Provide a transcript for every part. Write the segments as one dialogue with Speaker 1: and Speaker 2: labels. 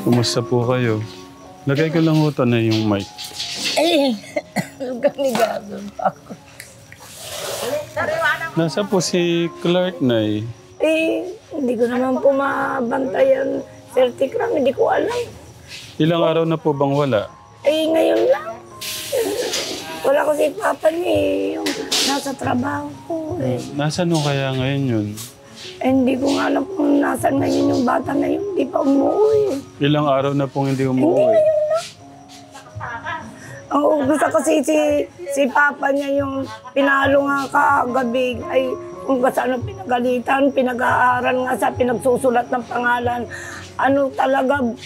Speaker 1: Kumusta po kayo? Lagay ko lang ito na yung mic.
Speaker 2: Eh, ganigasan pa ako.
Speaker 1: Nasa po si Clark, Nay?
Speaker 2: Eh, hindi ko naman po mabantayan. Sir Tikram, hindi ko alam.
Speaker 1: Ilang araw na po bang wala?
Speaker 2: Eh, ngayon lang. Wala ko si Papa niya eh, yung nasa trabaho ko eh.
Speaker 1: Nasaan nung kaya ngayon yun?
Speaker 2: Eh, hindi ko nga alam kung nasan ngayon yung bata na yun. Hindi pa umuwi.
Speaker 1: Ilang araw na pong hindi
Speaker 2: Hindi
Speaker 1: umuwi?
Speaker 2: ngayon lang. Oo, gusto kasi si Papa niya yung pinalo nga kagabi. Ay, kung saan pinagalitan, pinag-aaral nga sa pinagsusulat ng pangalan. Ano talagang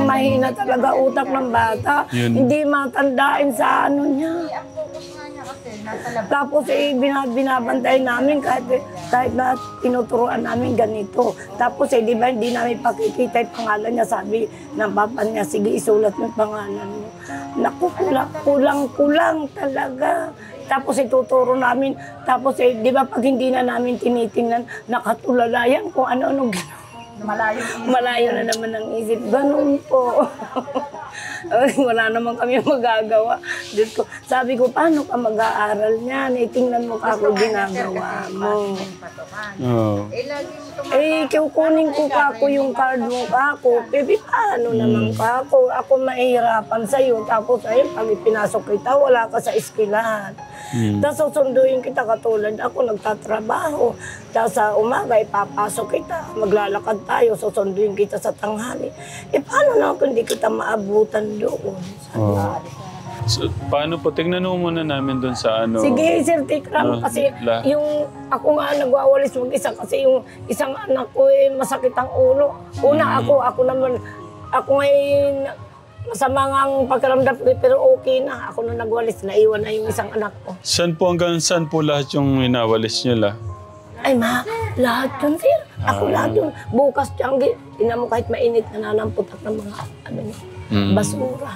Speaker 2: mahina talaga utak ng bata.
Speaker 1: Yun.
Speaker 2: Hindi matandain sa ano niya. Tapos binabantay namin kahit na tinuturuan namin ganito. Tapos di ba hindi namin pakikita yung pangalan niya. Sabi ng papa niya, sige isulat yung pangalan mo. Naku, kulang talaga. Tapos ituturo namin. Tapos di ba pag hindi na namin tinitingnan, nakatulala yan kung ano-ano gano'n. Malayo na naman ang isip. Ganun po. Wala naman kami magagawa. Sabi ko, paano ka mag-aaral niyan? Eh, tingnan mo ka ako ginagawa mo.
Speaker 1: Oh.
Speaker 2: Eh, kukunin ko kako yung card mo kako. Baby, paano naman kako? Ako mahihirapan sa'yo. Tapos, ayun, pag pinasok kita, wala ka sa eskwelahan. Tapos susunduin kita katulad ako, nagtatrabaho. Tapos sa umaga, ipapasok kita. Maglalakad tayo, susunduin kita sa tanghali. Eh, paano na kung hindi kita maabutan doon?
Speaker 1: Oh. So, paano po? Tignan mo muna namin doon sa ano.
Speaker 2: Sige, Sir Tikram, kasi yung ako nga nagwawalis mag-isa kasi yung isang anak ko masakit ang ulo. Una ako naman, ako ngayon masama nga ang pakiramdam ko pero okay na. Ako na nagwalis, naiwan na yung isang anak ko.
Speaker 1: Saan po hanggang saan po lahat yung inawalis nyo la?
Speaker 2: Ay lahat yun, Sir. Ako lahat yun. Bukas dyan, tingnan mo kahit mainit na nanamputak ng mga basura.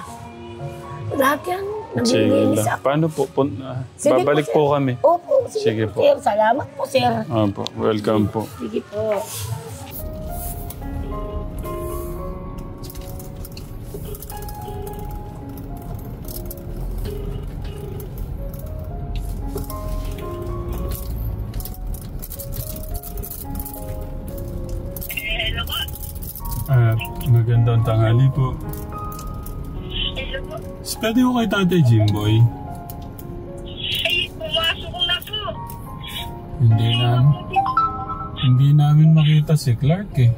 Speaker 2: Lahat yan, naglilinis ako.
Speaker 1: Paano po? Babalik po kami.
Speaker 2: Opo, sige po, Sir. Salamat po, Sir.
Speaker 1: Opo, welcome po.
Speaker 2: Sige po.
Speaker 1: Magandang tanghali po. Pwede ko kay Tatay Jimboy?
Speaker 3: Ay, pumasok na po.
Speaker 1: Hindi namin makita si Clark eh.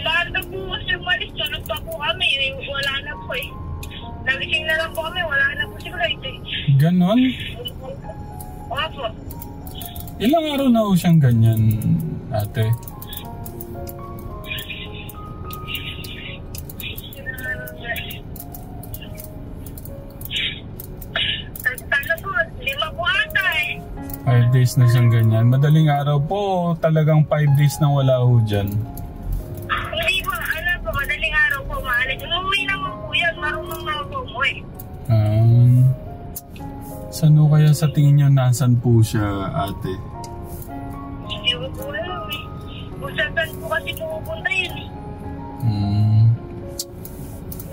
Speaker 3: Lahat na po kasi umalis, tulog pa po kami. Wala na po eh. Nagising na lang po kami, wala na po si Clark eh.
Speaker 1: Ganon?
Speaker 3: Opo.
Speaker 1: Ilang araw na po siyang ganyan, ate?
Speaker 3: Ano po, 5 po ata eh.
Speaker 1: 5 days na siyang ganyan. Madaling araw po, talagang 5 days na wala ho dyan.
Speaker 3: Hindi po, ano po, madaling araw po maalis. Umuwi naman po yan, marunong na po umuwi.
Speaker 1: Saan ho kaya sa tingin niyo nasan po siya, ate?
Speaker 3: Hindi ko po alam eh. Kung saan po kasi pupunta yun eh.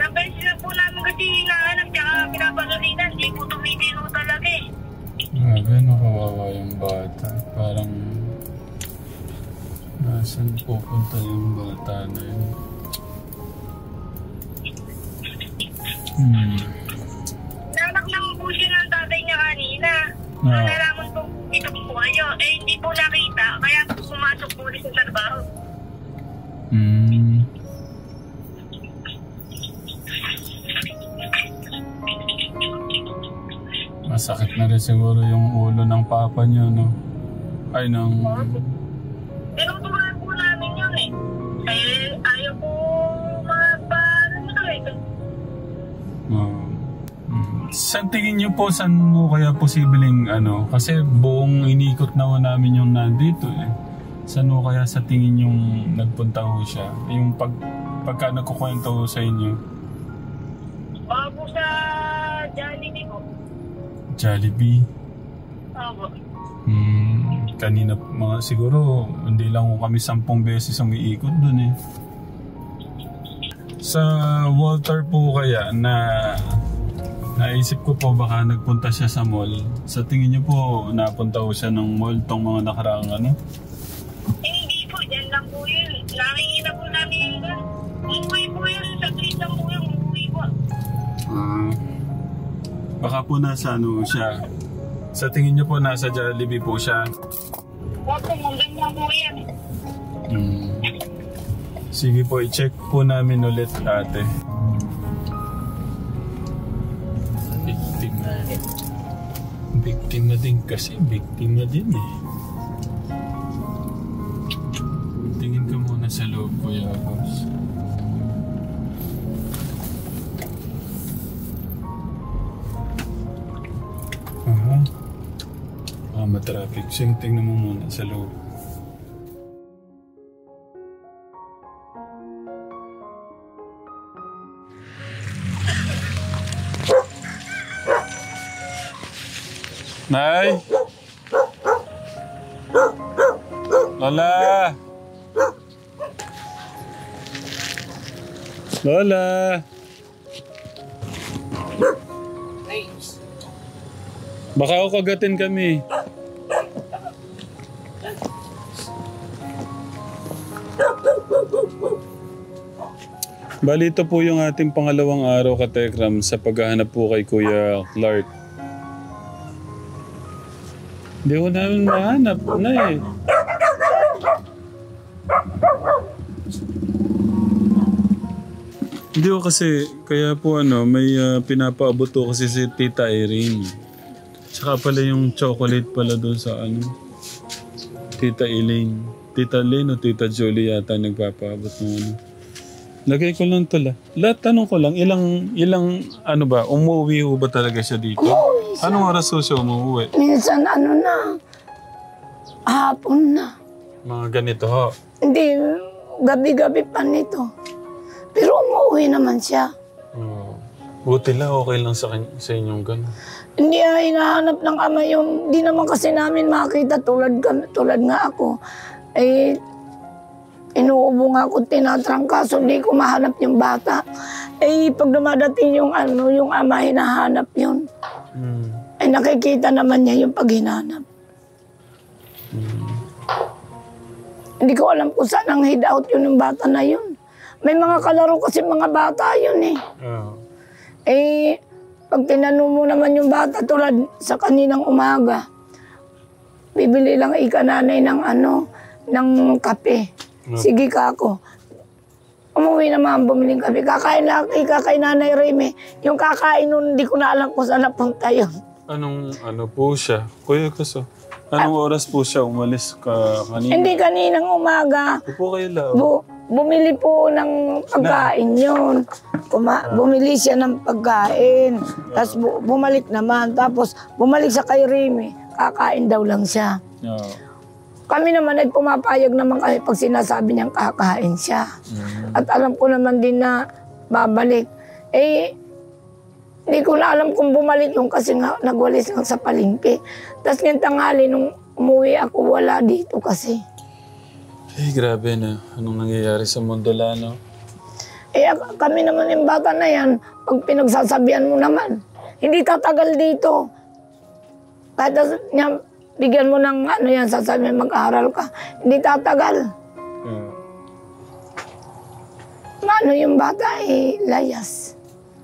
Speaker 3: Napansin na po namin kasi hinahanap tsaka pinapagalitan. Hindi po tumitino talaga eh.
Speaker 1: Grabe, nakawawa yung bata. Parang nasan pupunta yung bata na yun?
Speaker 3: Nanak naman po siya ng tatay niya kanina. Nalaman po ito po kayo. Eh hindi po nakita. Kaya po pumasok po ulit sa trabaho.
Speaker 1: Masakit na rin siguro yung ulo ng papa niyo, no? Ay,
Speaker 3: Tinuturuan po namin yun eh. Eh, ayaw po paano ito eh.
Speaker 1: Sa tingin niyo po, saan mo kaya posibleng ano? Kasi buong inikot na namin yung nandito eh. Saan mo kaya sa tingin yung nagpunta ho siya? Yung pagka nagkukwento ho sa inyo?
Speaker 3: Po sa Jollibee po.
Speaker 1: Jollibee?
Speaker 3: Opo.
Speaker 1: Kanina siguro hindi lang ho kami 10 beses umiikot dun eh. Sa Walter po kaya na naisip ko po baka nagpunta siya sa mall. Sa tingin niyo po napunta ko siya ng mall tong mga nakaraang ano?
Speaker 3: Hindi po, dyan lang po yun. Nakikita po namin yung doon. Umuwi po yun, sa street lang po yun, umuwi po.
Speaker 1: Baka po nasa ano siya. Sa tingin niyo po nasa Jollibee po siya.
Speaker 3: Opo, hanggang lang po yan.
Speaker 1: Sige po, i-check po namin ulit ate. Biktima. Biktima din kasi. Biktima din eh. Tingin ka muna sa loob, Kuya Agos. Matraffic. Tingnan mo muna sa loob. Nay! Lola! Lola! Baka ako kagatin kami. Bali, ito po yung ating pangalawang araw katekram sa paghahanap po kay Kuya Clark. Hindi ko namin mahanap na eh. Hindi ko kasi, kaya po ano, may pinapaabot ko kasi si Tita Irene. Tsaka pala yung chocolate pala doon sa ano, Tita Elaine. Tita Elaine o Tita Julie yata nagpapaabot ng ano. Lagay ko lang ito tanong ko lang, ilang ano ba, umuwi ho ba talaga siya dito? Anong oras ho siya umuwi?
Speaker 2: Minsan ano na, hapon na.
Speaker 1: Mga ganito ho?
Speaker 2: Hindi, gabi-gabi pa nito. Pero umuwi naman siya.
Speaker 1: Buti lang, okay lang sa inyong gano'n.
Speaker 2: Hindi hinahanap ng ama yung, hindi naman kasi namin makita tulad nga ako. Eh, inuubo nga ako, tinatrangkaso, hindi ko mahanap yung bata. Eh, pag dumadating yung ano, yung ama, hinahanap yun. Eh, nakikita naman niya yung pag hinahanap. Hindi ko alam kung saan ang hideout yun yung bata na yun. May mga kalaro kasi mga bata yun eh. Eh, pag tinanong mo naman yung bata tulad sa kaninang umaga, bibili lang ikananay ng ano, ng kape. Sige ka ako. Umuwi naman, bumiling kape. Kakain lang, kay Nanay Remy. Yung kakain nun, hindi ko na alam kung saan napunta yun.
Speaker 1: Ano po siya? Kuya Kaso, anong oras po siya umalis kanina?
Speaker 2: Hindi kaninang umaga.
Speaker 1: Upo kayo lang.
Speaker 2: Bumili po ng pagkain yun. Bumili siya ng pagkain. Tapos bumalik naman. Tapos bumalik sa kay Remy. Kakain daw lang siya. Kami naman ay pumapayag naman kami pag sinasabi niyang kakain siya. At alam ko naman din na babalik. Eh, hindi ko na alam kung bumalik yung kasi nga nagwalis lang sa palengke. Tapos ngayong tanghali nung umuwi ako, wala dito kasi.
Speaker 1: Eh, grabe na. Anong nangyayari sa mundo lano?
Speaker 2: Eh, kami naman yung bata na yan, pag pinagsasabihan mo naman, hindi tatagal dito. Kahit niya, bigyan mo ng ano yan, sasabihin mag-aaral ka, hindi tatagal. Mano yung bata eh, layas.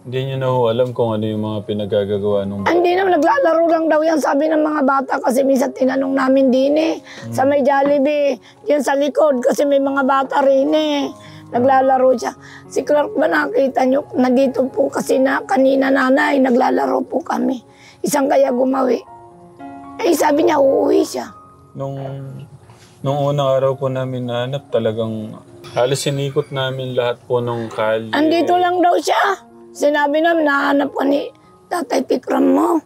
Speaker 1: Hindi niyo na ho alam kung ano yung mga pinagagagawa nung bata?
Speaker 2: Hindi na, naglalaro lang daw yan, sabi ng mga bata, kasi minsan tinanong namin din eh, sa may Jollibee, yan sa likod, kasi may mga bata rin eh. Naglalaro siya. Si Clark ba nakita nyo? Nandito po kasi na kanina nanay, naglalaro po kami. Isang kaya gumawi. Eh sabi niya, uuwi siya.
Speaker 1: Nung unang araw po namin nahanap, talagang halos sinikot namin lahat po ng kalye.
Speaker 2: Andito lang daw siya. Sinabi namin, nahanap ka ni Tatay Tikram mo.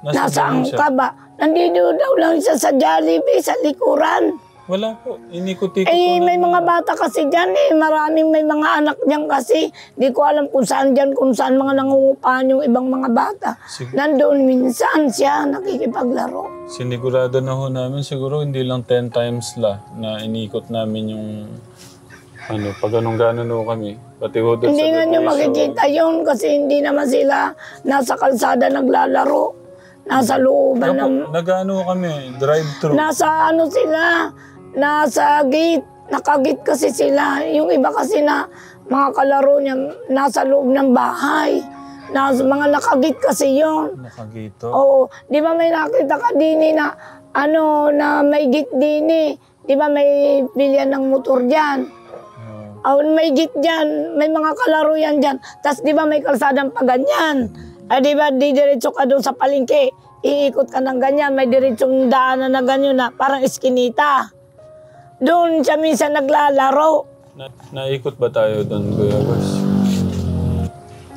Speaker 2: Nasaan ka ba? Nandito daw lang siya sa Jollibee, sa likuran.
Speaker 1: Wala po. Inikot-ikot
Speaker 2: Eh, may mga bata kasi dyan eh. Maraming may mga anak dyan kasi. Di ko alam kung saan dyan, kung saan mga nangungupahan yung ibang mga bata. Nandoon minsan siya nakikipaglaro.
Speaker 1: Sinigurado na ho namin siguro hindi lang 10 times na inikot namin yung Ano, pag anong-ganon ho kami. Pati ho doon
Speaker 2: Hindi nga nyo makikita yun kasi hindi naman sila nasa kalsada naglalaro. Nasa looban ng...
Speaker 1: Nag-ano kami, drive-thru.
Speaker 2: Nasa ano sila, nasa gate. Nakagate kasi sila. Yung iba kasi na mga kalaro niya nasa loob ng bahay. Mga nakagate kasi yun.
Speaker 1: Nakagito?
Speaker 2: Oo. Di ba may nakita ka din na ano na may gate din. Di ba may bilyan ng motor dyan? May gate dyan, may mga kalaro yan dyan. Tapos di ba may kalsadang pa ganyan? Di ba di diretso ka doon sa palengke, iikot ka ng ganyan, may diretsong daanan na ganyan na parang eskinita. Doon siya minsan naglalaro.
Speaker 1: Naikot ba tayo doon, Kuya Bas?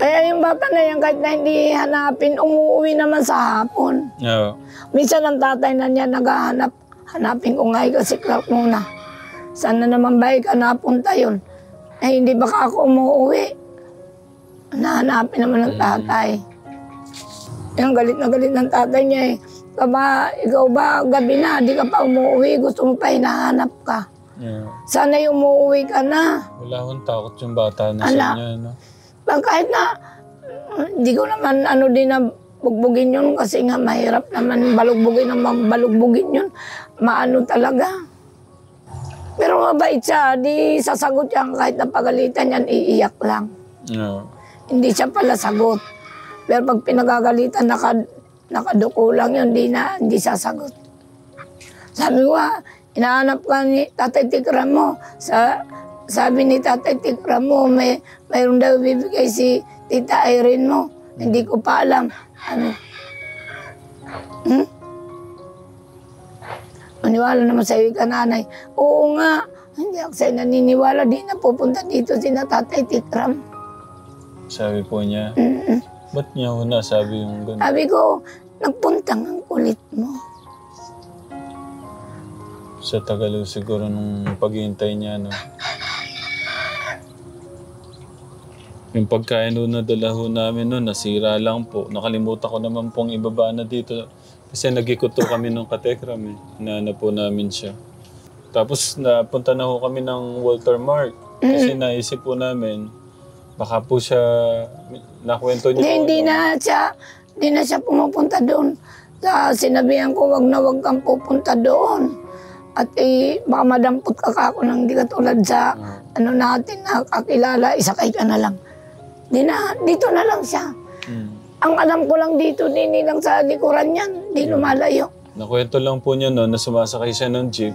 Speaker 2: Kaya yung bata na yan, kahit na hindi hanapin, umuwi naman sa hapon.
Speaker 1: Yeah.
Speaker 2: Minsan ang tatay na niya naghahanap, hanapin ko nga kasi Clark muna. Saan na naman ba ka napunta yun? Eh, hindi baka ako umuwi. Nahanapin naman ng tatay. Yung galit na galit ng tatay niya eh. Ikaw ba gabi na, di ka pa umuwi, gusto mo pa hinahanap ka.
Speaker 1: Yeah.
Speaker 2: Sana yung umuwi ka na.
Speaker 1: Wala akong takot yung bata na sa niya, no?
Speaker 2: Kahit na, hindi ko naman din na bugbugin yun kasi nga mahirap naman balugbugin yun. Maano talaga. Pero mabait siya, di sasagot yan kahit napagalitan yan, iiyak lang.
Speaker 1: Yeah.
Speaker 2: Hindi siya pala sagot. Pero pag pinagagalitan, nakaduko lang yun, hindi sasagot. Sabi ko, inaanap ka ni Tatay Tikram mo. Sabi ni Tatay Tikram mo, mayroon daw bibigay si Tita Irene mo. Hindi ko pa alam. Ano? Maniwala naman sa'yo ka, nanay. Oo nga. Hindi ako sa'yo naniniwala. Di na pupunta dito si Tatay Tikram.
Speaker 1: Sabi po niya. Ba't niya ho nasabi yung gano'n?
Speaker 2: Sabi ko, nagpuntang ang kulit mo.
Speaker 1: Sa tagal siguro nung paghihintay niya, no? Yung pagkain ho nadala ho namin no, nasira lang po. Nakalimutan ko naman pong ibaba na dito. Kasi nag-ikuto kami nung katekram eh. Inaana po namin siya. Tapos napunta na ho kami ng Walter Mark. Kasi naisip po namin, baka po siya, nakwento niya.
Speaker 2: Hindi na siya pumupunta doon. Sinabihan ko, wag kang pupunta doon. At baka madampot ka ako nang di katulad sa natin na kakilala, isakay ka na lang. Dito na lang siya. Ang alam ko lang dito, hindi lang sa likuran yan, di lumalayo.
Speaker 1: Nakwento lang po niya no, na sumasakay siya ng jeep,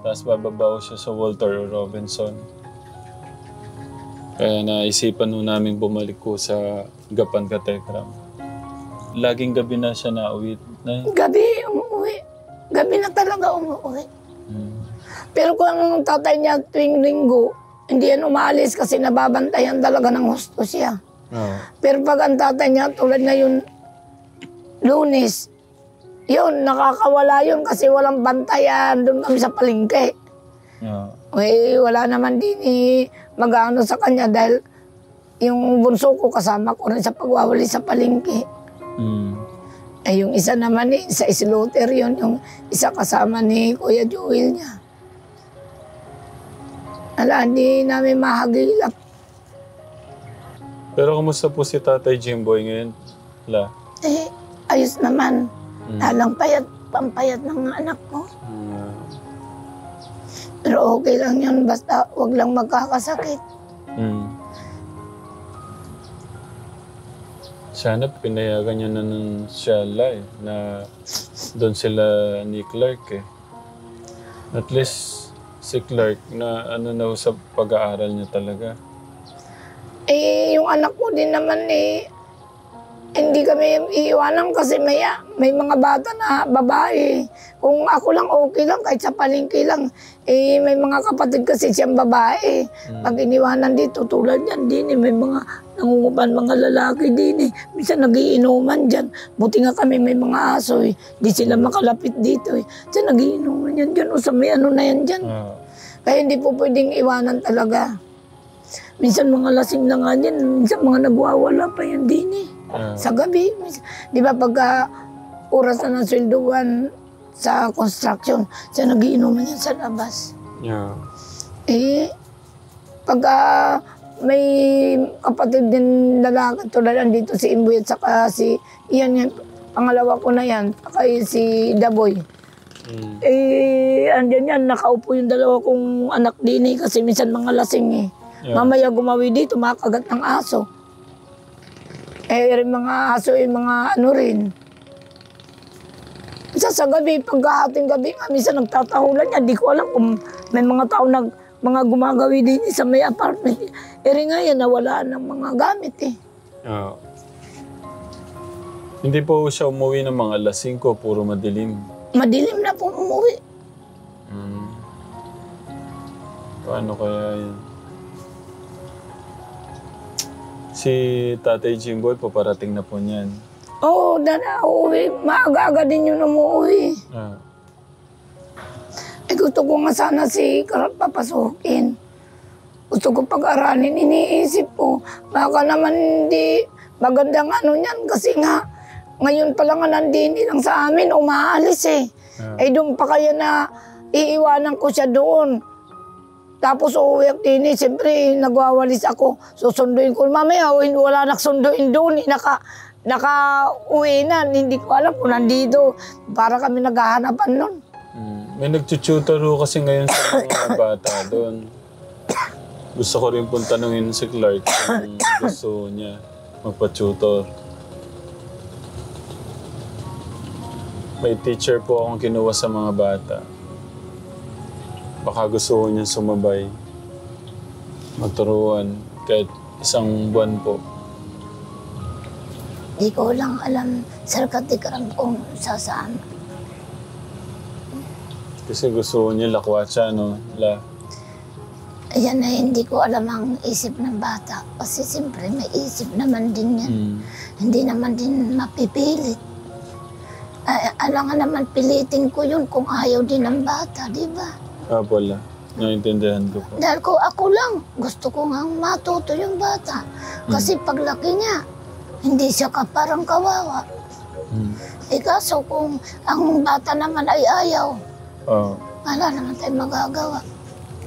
Speaker 1: tapos bababaw siya sa Walter Robinson. Kaya naisipan ho namin bumalik ko sa Gapan Katekram. Laging gabi na siya nauwi.
Speaker 2: Gabi, umuwi. Gabi na talaga umuwi. Pero kung ang tatay niya tuwing linggo, hindi yan umalis kasi nababantayan talaga ng husto siya. Pero pag ang tatay niya, tulad na yun, Lunes, yun, nakakawala yun kasi walang bantayan doon kami sa palengke. Wala naman din mag-ano sa kanya dahil yung bunso ko kasama ko rin sa pagwawali sa palengke. Yung isa naman sa slaughter yun, yung isa kasama ni Kuya Joel niya. Hindi namin mahagilap.
Speaker 1: Pero kumusta po si Tatay Jimboy ngayon?
Speaker 2: Ayos naman. Lalang pampayat ng anak ko. Pero okay lang yun, basta wag lang magkakasakit.
Speaker 1: Sana pinayagan niya na ng siyala na doon sila ni Clark eh. At least si Clark na na sa pag-aaral niya talaga.
Speaker 2: Yung anak ko din naman hindi kami iiwanan kasi may mga bata na babae. Kung ako lang okay lang, kahit sa palengke lang. May mga kapatid kasi siyang babae. Pag iniwanan dito, tulad yan din may mga nangungupan mga lalaki din Minsan nagiinuman dyan. Buti nga kami may mga aso Di sila makalapit dito Minsan nagiinuman yan dyan. O sa may ano na yan dyan. Kaya hindi po pwedeng iwanan talaga. Minsan mga lasing na nga yan. Minsan mga nagwawala pa yan din sa gabi. Di ba pagka oras na ng swelduan sa construction, siya nagiinuman yan sa labas. Pagka may kapatid din lalaki tulad dito si Imboy at saka si Ian yan, pangalawa ko na yan, saka si Daboy. Andyan yan, nakaupo yung dalawa kong anak din kasi minsan mga lasing eh. Yeah. Mamaya gumawi dito, makagat ng aso. Rin mga aso, mga ano rin. Sa gabi, pagkahating gabi nga, minsan nagtatahulan niya. Di ko alam kung may mga tao mga gumagawi din sa may apartment. Rin nga yan, nawala ng mga gamit eh.
Speaker 1: Oh. Hindi po siya umuwi ng mga 5, puro madilim.
Speaker 2: Madilim na po umuwi.
Speaker 1: Paano kaya yan? Si Tatay Jimboy, paparating na po niyan.
Speaker 2: Oo, uuwi. Maaga-aga din yun umuwi. Gusto ko nga sana si Karol papasukin. Gusto ko pag-aralin, iniisip ko. Baka naman hindi magandang ano niyan kasi nga ngayon pa lang nandini lang sa amin, umaalis eh. Doon pa kaya na iiwanan ko siya doon. Tapos uuwi ako din eh, siyempre nagwawalis ako. Susunduin ko, mamaya wala nagsunduin doon, naka-uwi na. Hindi ko alam kung nandito. Para kami naghahanapan nun.
Speaker 1: May nagtututor kasi ngayon sa mga bata doon. Gusto ko rin pong tanungin si Clark kung gusto niya magpa-tutor. May teacher po akong kinuha sa mga bata. Baka gusto ko niya sumabay. Maturuan kahit 1 buwan po.
Speaker 2: Di ko lang alam, Sir Katikram, kung sasama.
Speaker 1: Kasi gusto niya lakwatsa, no?
Speaker 2: Ayan na, hindi ko alam ang isip ng bata. Kasi siyempre may isip naman din yan. Hindi naman din mapipilit. Alam nga naman, pilitin ko yun kung ayaw din ng bata, di ba?
Speaker 1: Wala. Naintindihan ko po.
Speaker 2: Dahil ako lang, gusto ko nga matuto yung bata. Kasi paglaki niya, hindi siya parang kawawa. Kaso kung ang bata naman ay ayaw, wala naman tayong magagawa.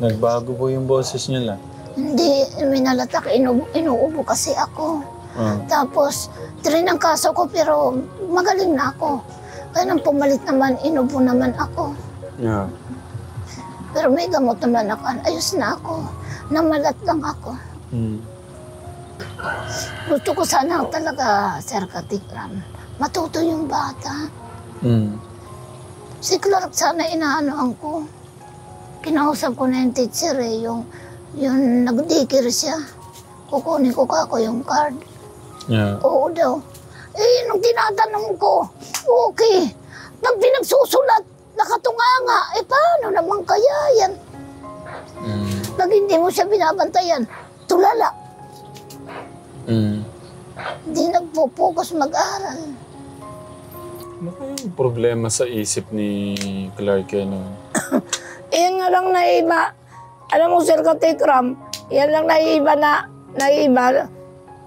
Speaker 1: Nagbago po yung boses niya lang.
Speaker 2: Hindi, minalatak, inuubo kasi ako. Tapos, ang kaso ko pero magaling na ako. Kaya nang pumalit naman, inubo naman ako.
Speaker 1: Yeah.
Speaker 2: Pero may gamot naman ako, ayos na ako. Namalat lang ako. Gusto ko sana talaga, Sir Katikram, matuto yung bata. Si Clark sana inaanoan ko. Kinausap ko na yung teacher eh, yung nag-dikir siya. Kukunin ko kako yung card.
Speaker 1: Yeah.
Speaker 2: Oo daw. Nung tinatanong ko, okay. Pag pinagsusulat, nakatunganga, paano naman kaya yan? Pag hindi mo siya binabantayan, tulala. Hindi nagpo-focus mag-aral.
Speaker 1: Ano kayong problema sa isip ni Clark, no?
Speaker 2: Yan nga lang naiba. Alam mo, Sir Katikram, yan lang naiba.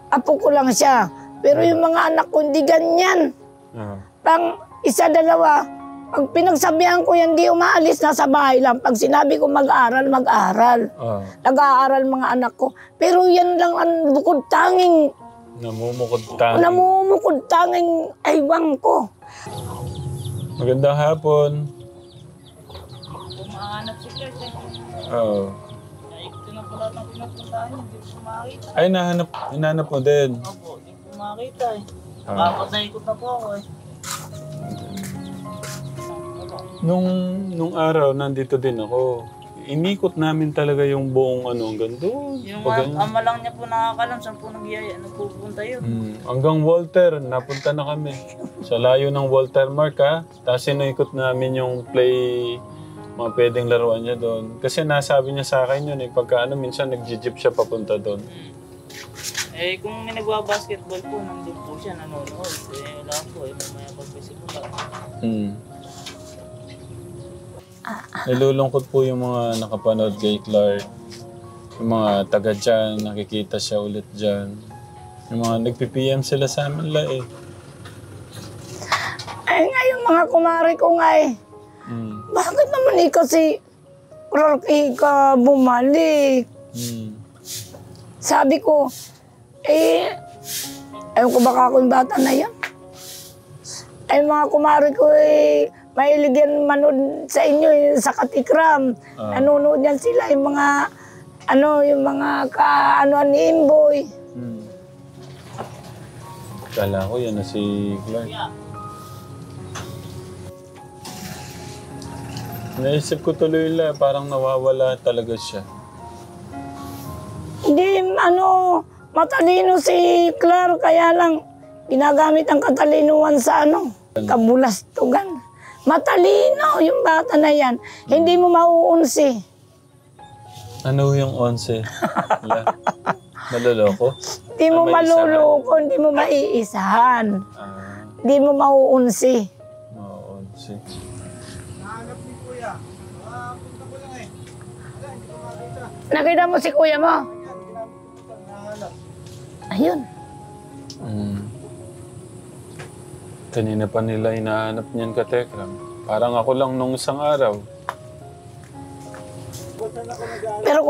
Speaker 2: Apo ko lang siya. Pero yung mga anak ko, hindi ganyan. Pang 1, 2, pag pinagsabihan ko yan, di umaalis, nasa bahay lang. Pag sinabi ko mag-aral, mag-aral. Nag-aaral mga anak ko. Pero yan lang ang bukod tanging. Namumukod tanging aywang ko.
Speaker 1: Magandang hapon.
Speaker 4: Mahanap si Clark eh.
Speaker 1: Oo.
Speaker 4: Ito na pala ng pinapuntahan niya, hindi ko makita.
Speaker 1: Ay, hinahanap mo din.
Speaker 4: Opo, hindi ko makita eh. Nakapatayikot na po ako eh.
Speaker 1: Nung araw, nandito din ako. Inikot namin talaga yung buong hanggang doon.
Speaker 4: Yung ama lang niya po nakakalam, saan po nagpupunta yun.
Speaker 1: Hanggang Walter, napunta na kami. Sa layo ng Walter Mark, ha? Tapos inikot namin yung mga pwedeng laruan niya doon. Kasi nasabi niya sa akin yun, pagka minsan nag-jeep siya papunta doon.
Speaker 4: Kung may nagwa-basketball po, nandun po siya, nanonood. Wala po, mamaya pag-basketball.
Speaker 1: Nilulungkot po yung mga nakapanood kay Clark. Yung mga taga dyan, nakikita siya ulit dyan. Yung mga nagpi-PM sila sa amin
Speaker 2: Yung mga kumari ko nga eh. Bakit naman kasi Clark ka bumalik? Sabi ko, ewan ko baka ako yung bata na yan. Ay mga kumari ko mahilig yan manood sa inyo sa Katikram. Nanonood yan sila yung mga yung mga kaanoan ni Imboy.
Speaker 1: Kala ko yan na si Clark. Naisip ko tuloy parang nawawala talaga siya.
Speaker 2: Hindi, matalino si Clark, kaya lang ginagamit ang katalinuhan sa kabulastugan. Matalino yung bata na yan. Hindi mo mauunsi.
Speaker 1: Ano yung 11? Maloloko?
Speaker 2: Hindi mo maluloko, hindi mo maiisahan. Hindi mo mauunsi.
Speaker 1: Mauunsi.
Speaker 2: Nakita mo si kuya mo? Ayun.
Speaker 1: Kanina pa nila hinahanap niyan Katekram. Parang ako lang nung isang araw.
Speaker 2: Pero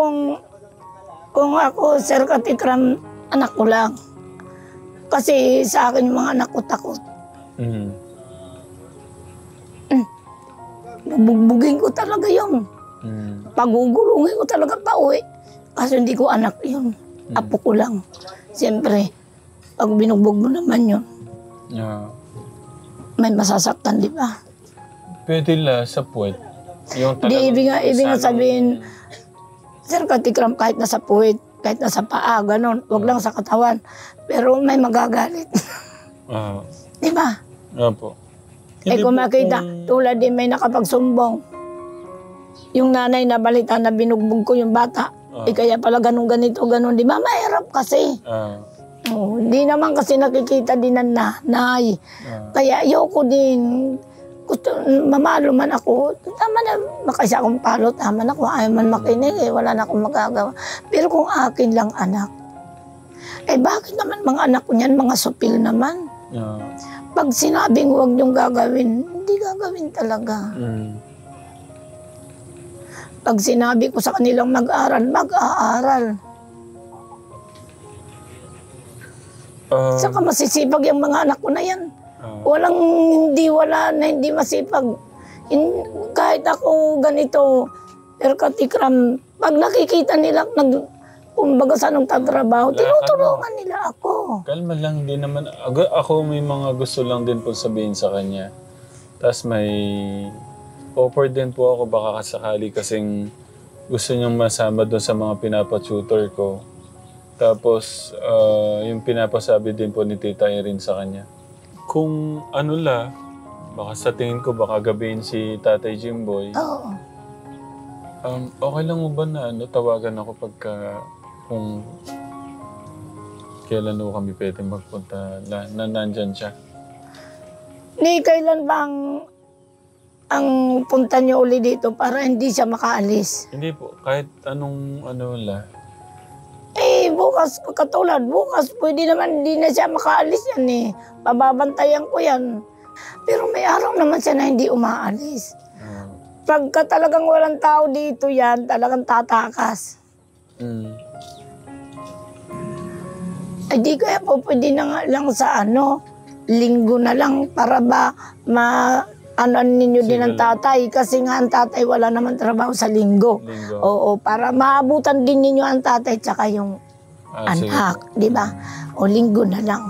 Speaker 2: kung ako, Sir Katikram, anak ko lang. Kasi sa akin yung mga anak ko takot. Bubugbugin ko talaga yun. Pagugulungin ko talaga pa uwi. Kasi hindi ko anak yun. Apo ko lang. Siyempre, pag binugbog mo naman yun, may masasaktan, di ba?
Speaker 1: Pwede sa puwet.
Speaker 2: Di, ibig nga sabihin, Sir Katikram, kahit nasa puwet, kahit nasa paa, ganun, wag lang sa katawan. Pero may magagalit. Di ba?
Speaker 1: Opo.
Speaker 2: Kung makita, tulad din may nakapagsumbong. Yung nanay na balita na binugbog ko yung bata. Kaya pala ganun, di ba? Mahirap kasi. Di naman kasi nakikita din ng nanay. Kaya ayoko din. Gusto, mamalo man ako. Tama na, makasya akong palo. Tama na, kung ayaw man makinig, wala na akong magagawa. Pero kung akin lang anak, bakit naman mga anak ko niyan, mga supil naman? Pag sinabing huwag niyong gagawin, hindi gagawin talaga. Pag sinabi ko sa kanilang mag-aaral, mag-aaral. Saka masisipag yung mga anak ko na yan. Wala na hindi masipag. Kahit ako ganito, Sir Katikram, pag nakikita nila, kumbaga sa nung tatrabaho, tinutulungan nila ako.
Speaker 1: Kalma lang din naman. Ako may mga gusto lang din po sabihin sa kanya. Tapos may offer din po ako baka kasakali kasing gusto niyang masama doon sa mga pinapatutor ko. Tapos yung pinapasabi din po ni Tita Irene sa kanya. Kung baka sa tingin ko baka gabihin si Tatay Jimboy.
Speaker 2: Oo.
Speaker 1: Okay lang mo ba na tawagan ako pagka kung kailan mo kami pwede magpunta na nandyan siya?
Speaker 2: Ni kailan ba ang punta niyo uli dito para hindi siya makaalis?
Speaker 1: Hindi po, kahit anong
Speaker 2: Bukas, katulad, bukas, pwede naman hindi na siya makaalis yan Pababantayan ko yan. Pero may araw naman siya na hindi umaalis. Pagka talagang walang tao dito yan, talagang tatakas. Di kaya po pwede na nga lang sa linggo na lang para ba ninyo din ang tatay. Kasi nga ang tatay wala naman trabaho sa linggo. Oo, para maabutan din ninyo ang tatay tsaka yung anak, di ba? O linggo na lang.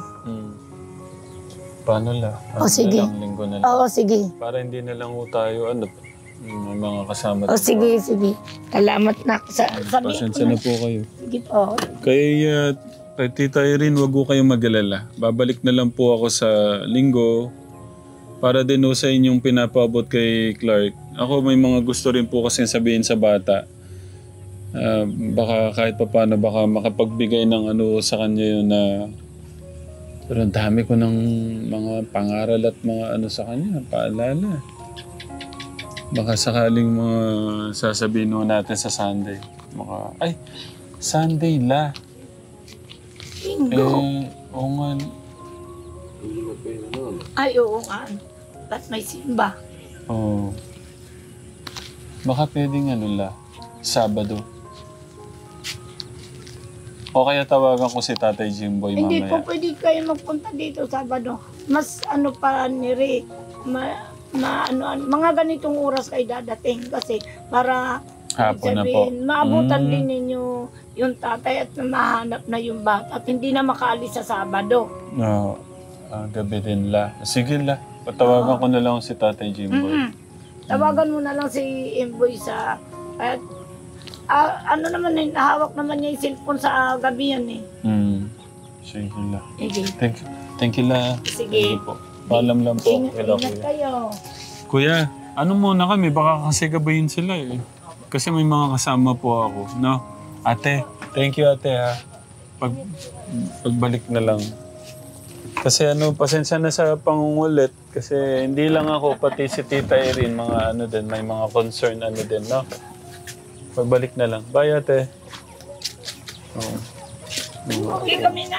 Speaker 1: Paano la?
Speaker 2: Sige.
Speaker 1: Linggo na lang.
Speaker 2: Oo, sige.
Speaker 1: Para hindi na lang tayo, may mga kasama.
Speaker 2: Sige. Salamat na.
Speaker 1: Pasensya na po kayo.
Speaker 2: Sige po.
Speaker 1: Kay Tita Irene, wag ko kayong mag-alala. Babalik na lang po ako sa linggo para din sa inyong pinapaabot kay Clark. Ako may mga gusto rin po kasi sabihin sa bata. Baka kahit paano baka makapagbigay ng sa kanya yun na pero ang dami ko ng mga pangaral at mga sa kanya, paalala. Baka sakaling mga sasabihin natin sa Sunday. Sunday la. Oo nga.
Speaker 2: Ay, oo nga. Ba't may simba?
Speaker 1: Oo. Baka pwedeng Sabado. O kaya tawagan ko si Tatay Jimboy mamaya.
Speaker 2: Hindi po pwede kayo magpunta dito Sabado. Mas ano pa ni Rick, mga ganitong oras kayo dadating kasi para
Speaker 1: Hapon na po.
Speaker 2: maabutan din ninyo yung tatay at mahanap na yung bata at hindi na makaalis sa Sabado.
Speaker 1: No, gabi din la. Sige la, patawagan ko na lang si Tatay Jimboy.
Speaker 2: Tawagan mo na lang si Imboy sa... At, ano naman eh, nahawak naman niya yung cellphone sa gabi yan eh.
Speaker 1: Sige la.
Speaker 2: Sige.
Speaker 1: Thank you la.
Speaker 2: Sige.
Speaker 1: Po. Paalam lang po.
Speaker 2: Ingat kayo.
Speaker 1: Kuya, ano muna kami? Baka kasi gabayin sila eh. Kasi may mga kasama po ako, no? Ate, thank you ate ha. Pagbalik na lang. Kasi pasensya na sa pangungulit. Kasi hindi lang ako, pati si Tita Erin, mga din, may mga concern din, no? Pagbalik na lang. Bye ate.
Speaker 2: Okay kami na.